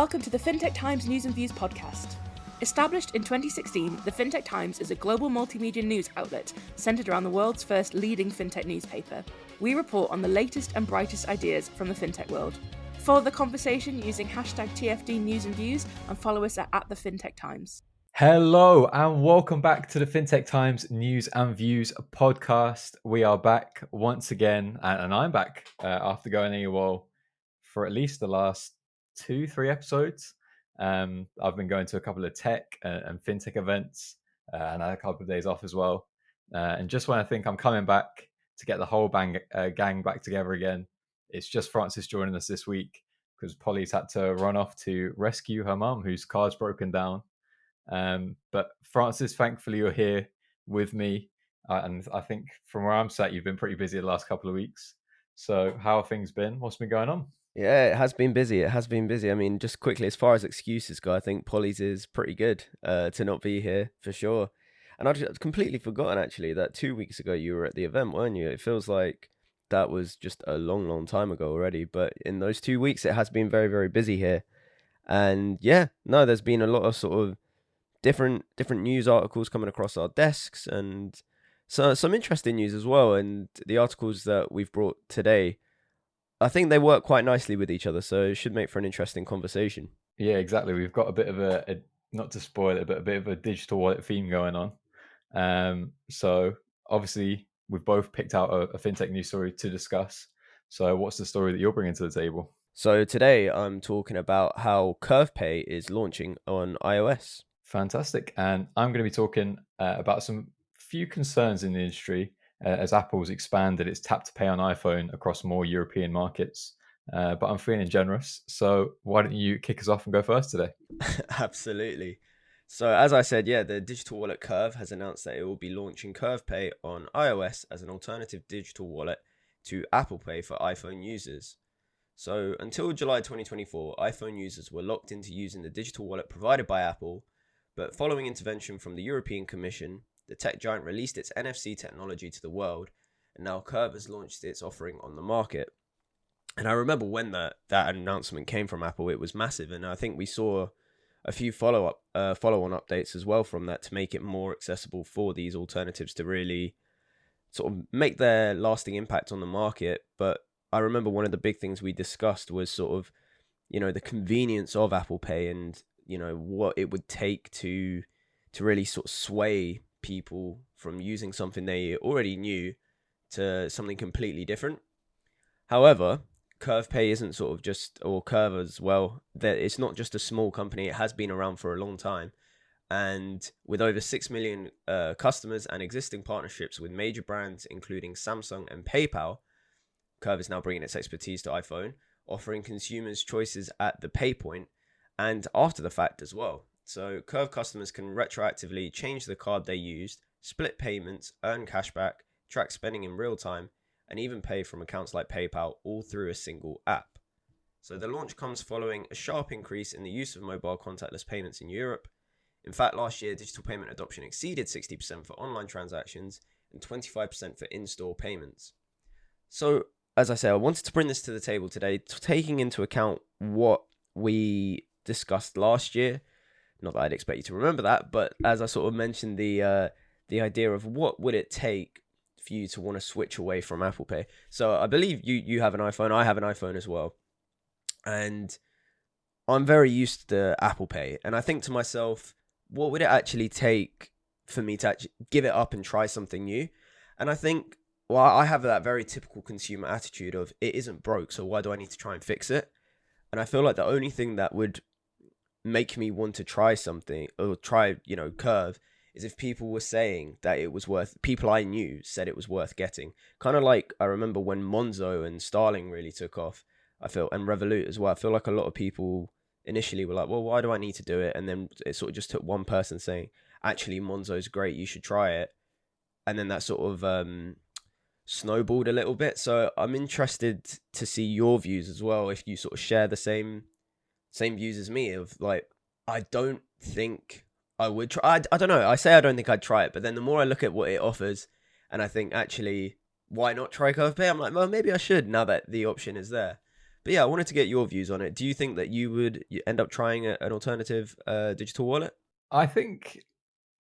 Welcome to the Fintech Times News and Views podcast. Established in 2016, the Fintech Times is a global multimedia news outlet centered around the world's first leading fintech newspaper. We report on the latest and brightest ideas from the fintech world. Follow the conversation using hashtag TFD News and Views and follow us at the Fintech Times. Hello and welcome back to the Fintech Times News and Views podcast. We are back once again, and I'm back after going AWOL for at least the last 2-3 episodes. I've been going to a couple of tech and fintech events and I had a couple of days off as well. And just when I think I'm coming back to get the whole gang back together again, it's just Francis joining us this week because Polly's had to run off to rescue her mum whose car's broken down. But Francis, thankfully you're here with me. And I think from where I'm sat, you've been pretty busy the last couple of weeks. So how have things been? What's been going on? Yeah, it has been busy. I mean, just quickly, as far as excuses go, I think Polly's is pretty good to not be here for sure. And I'd completely forgotten actually that 2 weeks ago you were at the event, weren't you? It feels like that was just a long time ago already. But in those 2 weeks, it has been very, very busy here. And yeah, no, there's been a lot of sort of different news articles coming across our desks and so some interesting news as well. And the articles that we've brought today, I think they work quite nicely with each other, so it should make for an interesting conversation. Yeah, exactly. We've got a bit of a not to spoil it, but a bit of a digital wallet theme going on. So obviously we've both picked out a fintech news story to discuss. So what's the story that you're bringing to the table? So today I'm talking about how CurvePay is launching on iOS. Fantastic. And I'm going to be talking about some few concerns in the industry as Apple's expanded its tap to pay on iPhone across more European markets. But I'm feeling generous. So why don't you kick us off and go first today? Absolutely. So as I said, yeah, the digital wallet Curve has announced that it will be launching CurvePay on iOS as an alternative digital wallet to Apple Pay for iPhone users. So until July 2024, iPhone users were locked into using the digital wallet provided by Apple, but following intervention from the European Commission, the tech giant released its NFC technology to the world, and now Curve has launched its offering on the market. And I remember when that announcement came from Apple, it was massive, and I think we saw a few follow-on updates as well from that to make it more accessible for these alternatives to really sort of make their lasting impact on the market. But I remember one of the big things we discussed was sort of, the convenience of Apple Pay and, what it would take to really sort of sway people from using something they already knew to something completely different. However, CurvePay isn't sort of just, or Curve as well, that it's not just a small company. It has been around for a long time. And with over 6 million customers and existing partnerships with major brands, including Samsung and PayPal, Curve is now bringing its expertise to iPhone, offering consumers choices at the pay point and after the fact as well. So Curve customers can retroactively change the card they used, split payments, earn cashback, track spending in real time, and even pay from accounts like PayPal all through a single app. So the launch comes following a sharp increase in the use of mobile contactless payments in Europe. In fact, last year, digital payment adoption exceeded 60% for online transactions and 25% for in-store payments. So, as I say, I wanted to bring this to the table today, taking into account what we discussed last year. Not that I'd expect you to remember that, but as I sort of mentioned, the idea of what would it take for you to want to switch away from Apple Pay. So I believe you have an iPhone, I have an iPhone as well. And I'm very used to Apple Pay. And I think to myself, what would it actually take for me to actually give it up and try something new? And I think, well, I have that very typical consumer attitude of it isn't broke, so why do I need to try and fix it? And I feel like the only thing that would make me want to try something or try, Curve is if people were saying that it was people I knew said it was worth getting. Kind of like I remember when Monzo and Starling really took off, I feel, and Revolut as well. I feel like a lot of people initially were like, well, why do I need to do it? And then it sort of just took one person saying, actually, Monzo's great, you should try it. And then that sort of snowballed a little bit. So I'm interested to see your views as well, if you sort of share the same views as me of like, I don't think I would try. I don't know. I say I don't think I'd try it, but then the more I look at what it offers and I think actually, why not try CurvePay? I'm like, well, maybe I should now that the option is there. But yeah, I wanted to get your views on it. Do you think that you end up trying an alternative digital wallet? I think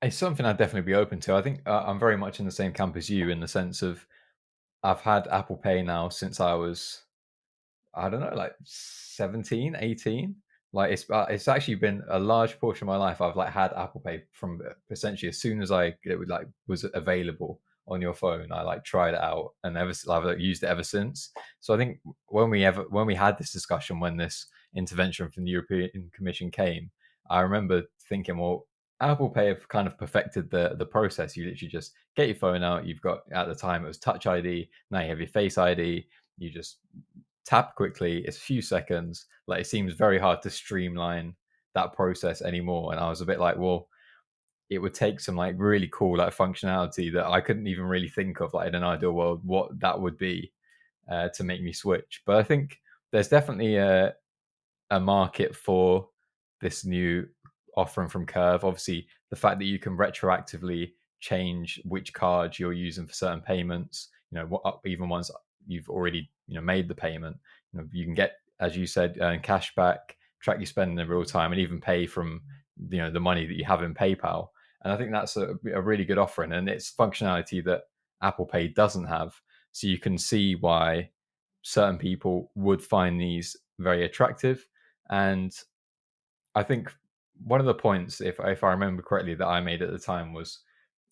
it's something I'd definitely be open to. I think I'm very much in the same camp as you in the sense of I've had Apple Pay now since I was, I don't know, like 17, 18. Like it's actually been a large portion of my life. I've like had Apple Pay from essentially as soon as was available on your phone. I like tried it out and I've used it ever since. So I think when we had this discussion, when this intervention from the European Commission came, I remember thinking, well, Apple Pay have kind of perfected the process. You literally just get your phone out. You've got, at the time it was Touch ID. Now you have your Face ID. You just tap quickly. It's a few seconds. Like, it seems very hard to streamline that process anymore. And I was a bit like, well, it would take some like really cool like functionality that I couldn't even really think of, like in an ideal world, what that would be to make me switch. But I think there's definitely a market for this new offering from Curve. Obviously, the fact that you can retroactively change which card you're using for certain payments, even once you've already made the payment, you can get, as you said, cash back, track your spending in real time, and even pay from the money that you have in PayPal. And I think that's a really good offering, and it's functionality that Apple Pay doesn't have. So you can see why certain people would find these very attractive. And I think one of the points, if I remember correctly, that I made at the time was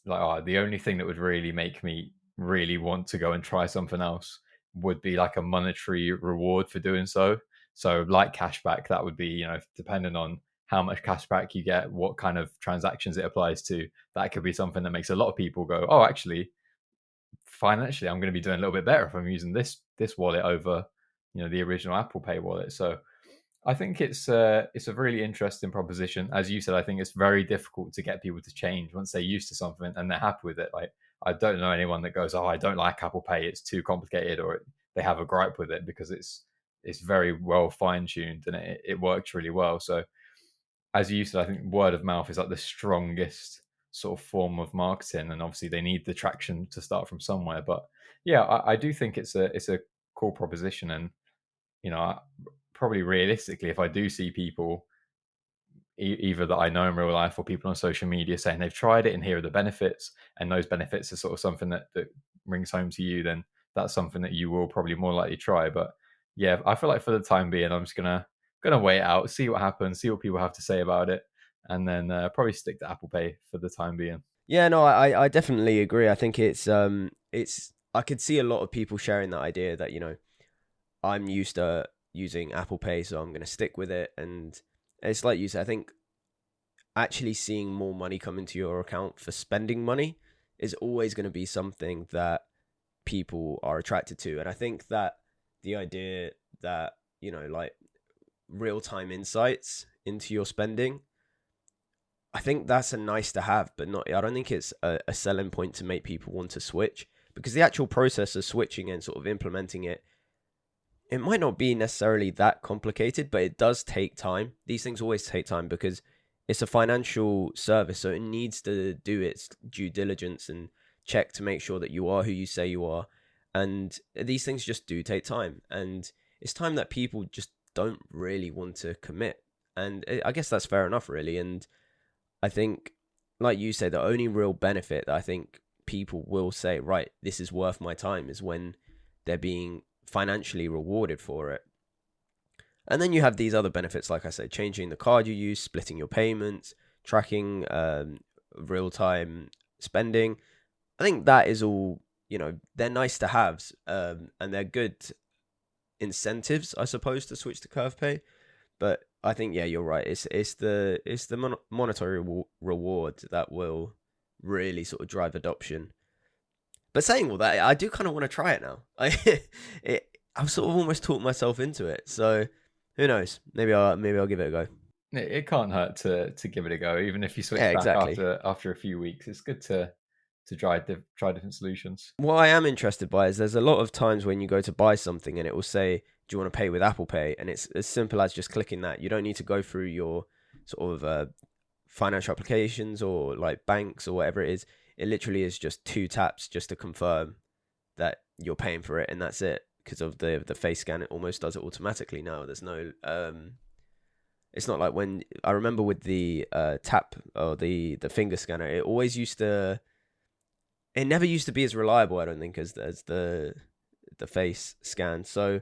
like, oh, the only thing that would really make me really want to go and try something else would be like a monetary reward for doing so. So like cashback, that would be, depending on how much cashback you get, what kind of transactions it applies to, that could be something that makes a lot of people go, oh, actually, financially, I'm going to be doing a little bit better if I'm using this wallet over, the original Apple Pay wallet. So I think it's a really interesting proposition. As you said, I think it's very difficult to get people to change once they're used to something and they're happy with it. Like, I don't know anyone that goes, oh, I don't like Apple Pay, it's too complicated, or they have a gripe with it, because it's very well fine-tuned and it works really well. So as you said, I think word of mouth is like the strongest sort of form of marketing, and obviously they need the traction to start from somewhere. But yeah, I do think it's a cool proposition. And probably realistically, if I do see people either that I know in real life or people on social media saying they've tried it and here are the benefits, and those benefits are sort of something that rings home to you, then that's something that you will probably more likely try. But yeah, I feel like for the time being, I'm just gonna wait it out, see what happens, see what people have to say about it, and then probably stick to Apple Pay for the time being. Yeah, no, I definitely agree. I think it's I could see a lot of people sharing that idea that, I'm used to using Apple Pay, so I'm going to stick with it. And it's like you said, I think actually seeing more money come into your account for spending money is always going to be something that people are attracted to. And I think that the idea that, like real-time insights into your spending, I think that's a nice to have, but I don't think it's a selling point to make people want to switch, because the actual process of switching and sort of implementing it might not be necessarily that complicated, but it does take time. These things always take time because it's a financial service, so it needs to do its due diligence and check to make sure that you are who you say you are. And these things just do take time, and it's time that people just don't really want to commit. And I guess that's fair enough, really. And I think, like you said, the only real benefit that I think people will say, right, this is worth my time, is when they're being financially rewarded for it. And then you have these other benefits, like I said, changing the card you use, splitting your payments, tracking real-time spending. I think that is all, they're nice to haves, and they're good incentives, I suppose, to switch to Curve Pay. But I think, yeah, you're right. It's the monetary reward that will really sort of drive adoption. But saying all that, I do kind of want to try it now. I've sort of almost talked myself into it. So who knows? Maybe I'll give it a go. It can't hurt to give it a go, even if you switch back after a few weeks. It's good to try different solutions. What I am interested by is there's a lot of times when you go to buy something and it will say, do you want to pay with Apple Pay? And it's as simple as just clicking that. You don't need to go through your sort of financial applications or like banks or whatever it is. It literally is just 2 taps just to confirm that you're paying for it, and that's it. because of the face scan. It almost does it automatically now. There's no it's not like when I remember with the tap or the finger scanner, it always used to. It never used to be as reliable, I don't think, as the face scan. So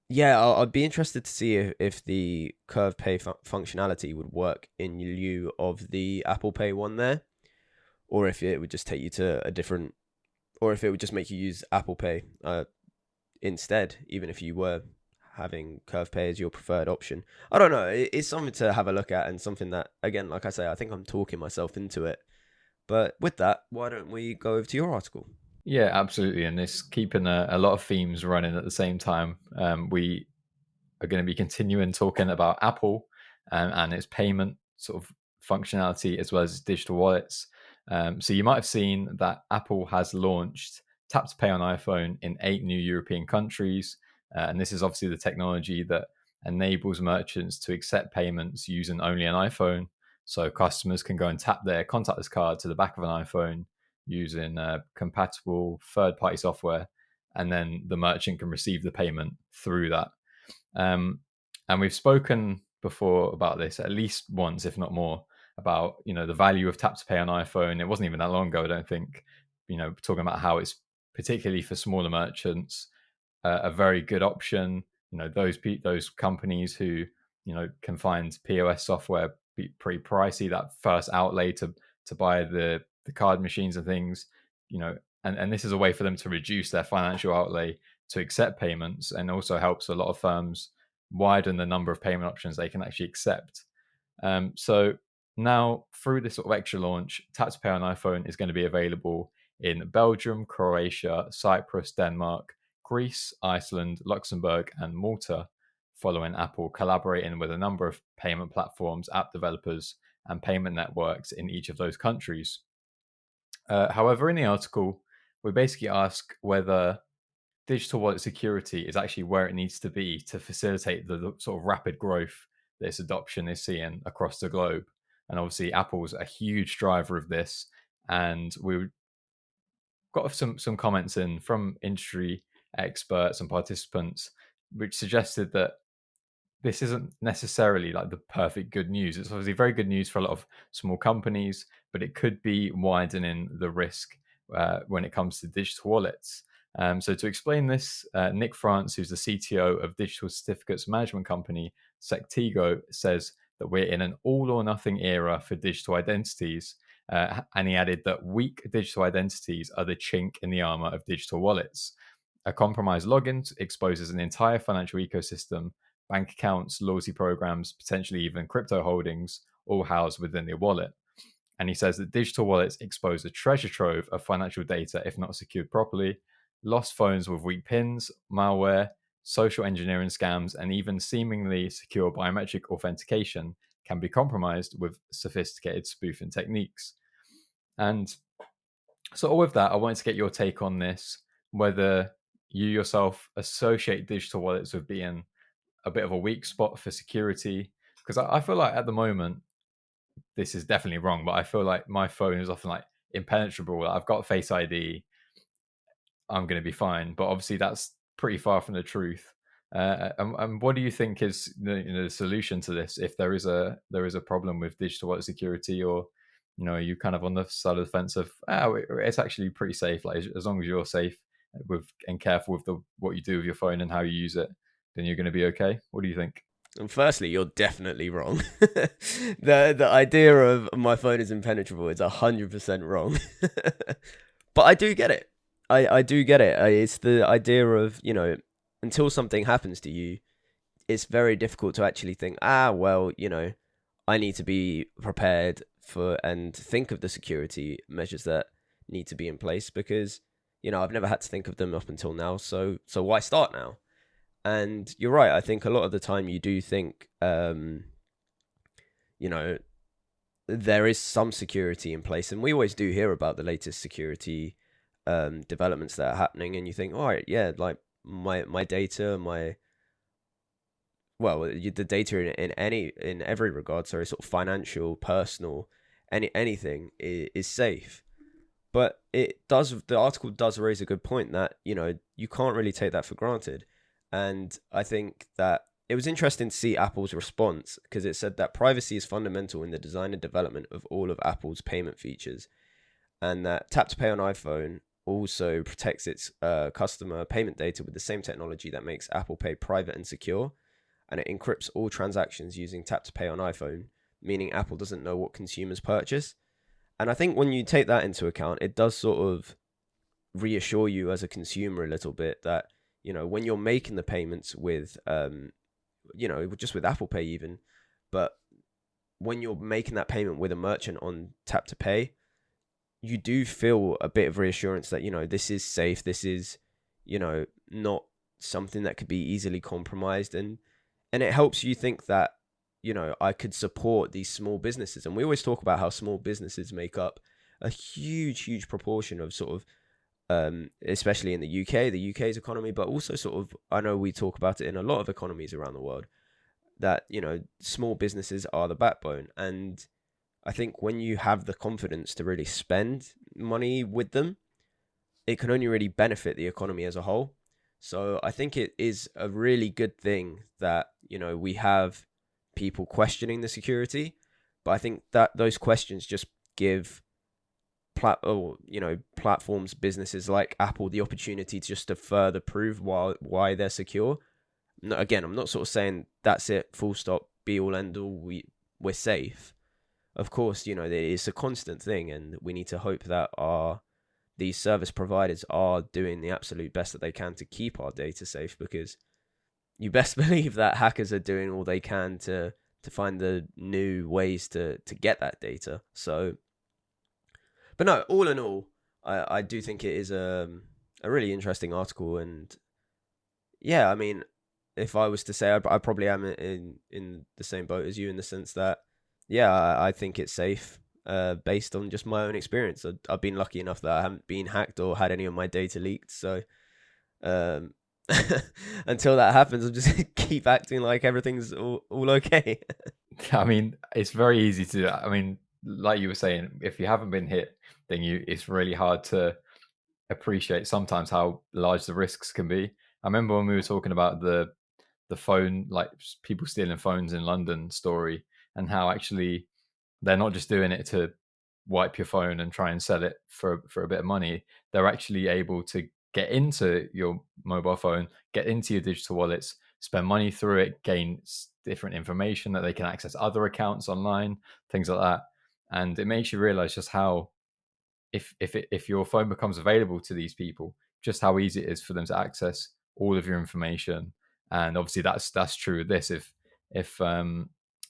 yeah, I'd be interested to see if the Curve Pay functionality would work in lieu of the Apple Pay one there, or if it would just take you to a different, or if it would just make you use Apple Pay instead, even if you were having Curve Pay as your preferred option. I don't know. It's something to have a look at, and something that, again, like I say, I think I'm talking myself into it. But with that, why don't we go over to your article? Yeah, absolutely. And it's keeping a lot of themes running at the same time. We are going to be continuing talking about Apple and its payment sort of functionality, as well as digital wallets. So you might have seen that Apple has launched Tap to Pay on iPhone in 8 new European countries. And this is obviously the technology that enables merchants to accept payments using only an iPhone. So customers can go and tap their contactless card to the back of an iPhone using compatible third-party software, and then the merchant can receive the payment through that. And we've spoken before about this at least once, if not more, about the value of tap to pay on iPhone. It wasn't even that long ago, I don't think. Talking about how it's particularly for smaller merchants a very good option. Those companies who can find POS software pretty pricey, that first outlay to buy the card machines and things, and this is a way for them to reduce their financial outlay to accept payments, and also helps a lot of firms widen the number of payment options they can actually accept. So now, through this sort of extra launch, Tap to Pay on iPhone is going to be available in Belgium, Croatia, Cyprus, Denmark, Greece, Iceland, Luxembourg, and Malta, following Apple collaborating with a number of payment platforms, app developers, and payment networks in each of those countries. However, in the article, we basically ask whether digital wallet security is actually where it needs to be to facilitate the sort of rapid growth this adoption is seeing across the globe. And obviously, Apple's a huge driver of this. And we got some comments in from industry experts and participants, which suggested that this isn't necessarily like the perfect good news. It's obviously very good news for a lot of small companies, but it could be widening the risk when it comes to digital wallets. So to explain this, Nick France, who's the CTO of digital certificates management company Sectigo, says that we're in an all or nothing era for digital identities. And he added that weak digital identities are the chink in the armor of digital wallets. A compromised login exposes an entire financial ecosystem, bank accounts, loyalty programs, potentially even crypto holdings, all housed within the wallet. And he says that digital wallets expose a treasure trove of financial data if not secured properly. Lost phones with weak pins, malware, social engineering scams, and even seemingly secure biometric authentication can be compromised with sophisticated spoofing techniques. And so all with that, I wanted to get your take on this, whether you yourself associate digital wallets with being a bit of a weak spot for security. Because I feel like at the moment, this is definitely wrong, but I feel like my phone is often like impenetrable. I've got Face ID, I'm going to be fine. But obviously, that's pretty far from the truth. And what do you think is the solution to this? If there is a problem with digital wallet security, or are you kind of on the side of the fence of it's actually pretty safe? Like as long as you're safe and careful with what you do with your phone and how you use it, then you're going to be okay. What do you think? And firstly, you're definitely wrong. The idea of my phone is impenetrable is 100% wrong. But I do get it. I do get it. It's the idea of, until something happens to you, it's very difficult to actually think, well, I need to be prepared for and think of the security measures that need to be in place, because, I've never had to think of them up until now. So why start now? And you're right. I think a lot of the time you do think, there is some security in place, and we always do hear about the latest security developments that are happening, and you think, all right, yeah, like my data, the data in every regard, sorry, sort of financial, personal, anything is safe. But the article does raise a good point that, you can't really take that for granted. And I think that it was interesting to see Apple's response, because it said that privacy is fundamental in the design and development of all of Apple's payment features, and that Tap to Pay on iPhone also protects its customer payment data with the same technology that makes Apple Pay private and secure, and it encrypts all transactions using Tap to Pay on iPhone, meaning Apple doesn't know what consumers purchase. And I think when you take that into account, it does sort of reassure you as a consumer a little bit that, when you're making the payments with, just with Apple Pay even, but when you're making that payment with a merchant on Tap to Pay, you do feel a bit of reassurance that, this is safe. This is, not something that could be easily compromised. And it helps you think that, I could support these small businesses. And we always talk about how small businesses make up a huge, huge proportion of sort of, especially in the UK's economy, but also sort of, I know we talk about it in a lot of economies around the world, that, small businesses are the backbone. And I think when you have the confidence to really spend money with them, it can only really benefit the economy as a whole. So I think it is a really good thing that, we have people questioning the security, but I think that those questions just give platforms, businesses like Apple, the opportunity just to further prove why they're secure. Again, I'm not sort of saying that's it, full stop, be all end all, we're safe. Of course, it's a constant thing, and we need to hope that these service providers are doing the absolute best that they can to keep our data safe, because you best believe that hackers are doing all they can to find the new ways to get that data. So, but no, all in all, I do think it is a really interesting article. And yeah, I mean, if I was to say, I probably am in the same boat as you, in the sense that, yeah, I think it's safe, based on just my own experience. I've been lucky enough that I haven't been hacked or had any of my data leaked. So, until that happens, I'll just keep acting like everything's all okay. I mean, it's very easy to do that. I mean, like you were saying, if you haven't been hit, then it's really hard to appreciate sometimes how large the risks can be. I remember when we were talking about the phone, like people stealing phones in London story, and how actually they're not just doing it to wipe your phone and try and sell it for a bit of money. They're actually able to get into your mobile phone, get into your digital wallets, spend money through it, gain different information that they can access other accounts online, things like that. And it makes you realize just how, if your phone becomes available to these people, just how easy it is for them to access all of your information. And obviously that's true with this. If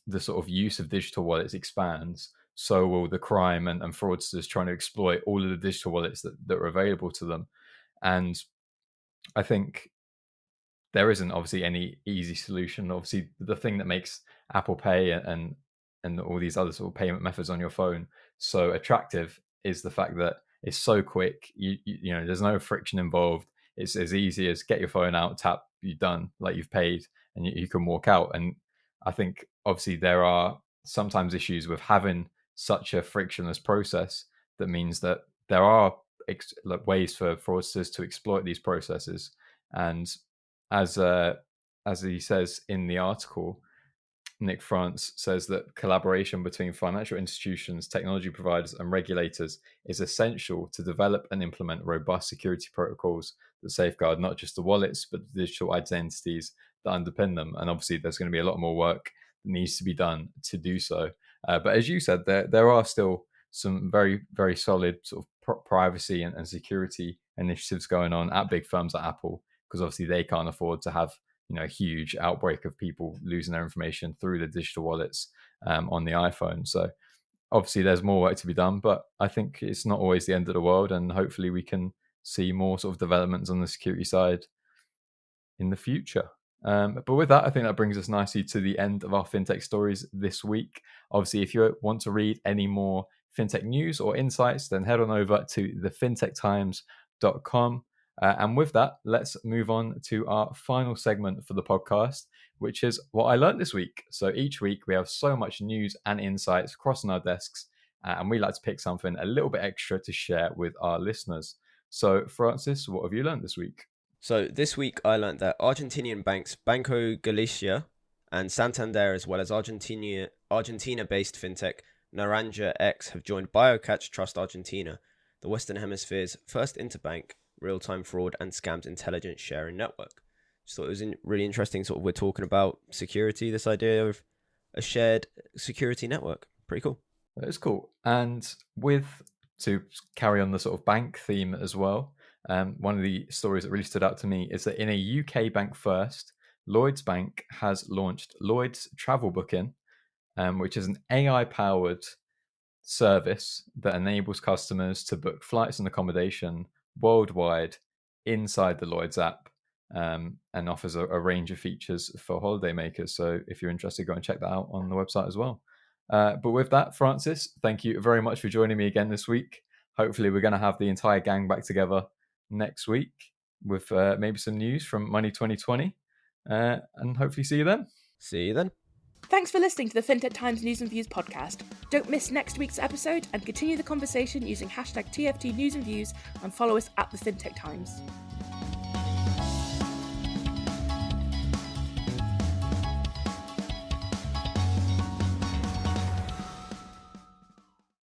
the sort of use of digital wallets expands, so will the crime and fraudsters trying to exploit all of the digital wallets that are available to them. And I think there isn't obviously any easy solution. Obviously, the thing that makes Apple Pay and all these other sort of payment methods on your phone so attractive is the fact that it's so quick. You know, there's no friction involved. It's as easy as get your phone out, tap, you're done, like you've paid, and you can walk out. And I think obviously there are sometimes issues with having such a frictionless process that means that there are ways for fraudsters to exploit these processes. And as he says in the article, Nick France says that collaboration between financial institutions, technology providers, and regulators is essential to develop and implement robust security protocols that safeguard not just the wallets, but the digital identities that underpin them. And obviously, there's going to be a lot more work that needs to be done to do so. But as you said, there are still some very, very solid sort of privacy and security initiatives going on at big firms like Apple, because obviously they can't afford to have a huge outbreak of people losing their information through the digital wallets on the iPhone. So obviously there's more work to be done, but I think it's not always the end of the world, and hopefully we can see more sort of developments on the security side in the future. But with that, I think that brings us nicely to the end of our fintech stories this week. Obviously, if you want to read any more fintech news or insights, then head on over to thefintechtimes.com. And with that, let's move on to our final segment for the podcast, which is what I learned this week. So each week we have so much news and insights crossing our desks, and we like to pick something a little bit extra to share with our listeners. So, Francis, what have you learned this week? So this week I learned that Argentinian banks Banco Galicia and Santander, as well as Argentina-based fintech Naranja X, have joined BioCatch Trust Argentina, the Western Hemisphere's first interbank real-time fraud and scams intelligence sharing network. Just thought it was really interesting. Sort of, we're talking about security, this idea of a shared security network. Pretty cool. That is cool. And to carry on the sort of bank theme as well, one of the stories that really stood out to me is that in a UK bank first, Lloyds Bank has launched Lloyds Travel Booking, which is an AI-powered service that enables customers to book flights and accommodation worldwide inside the Lloyds app, and offers a range of features for holidaymakers. So if you're interested, go and check that out on the website as well. But with that, Francis, thank you very much for joining me again this week. Hopefully we're going to have the entire gang back together next week with maybe some news from Money 2020, and hopefully see you then. See you then. Thanks for listening to the Fintech Times News and Views podcast. Don't miss next week's episode and continue the conversation using #TFT News and Views and follow us at the Fintech Times.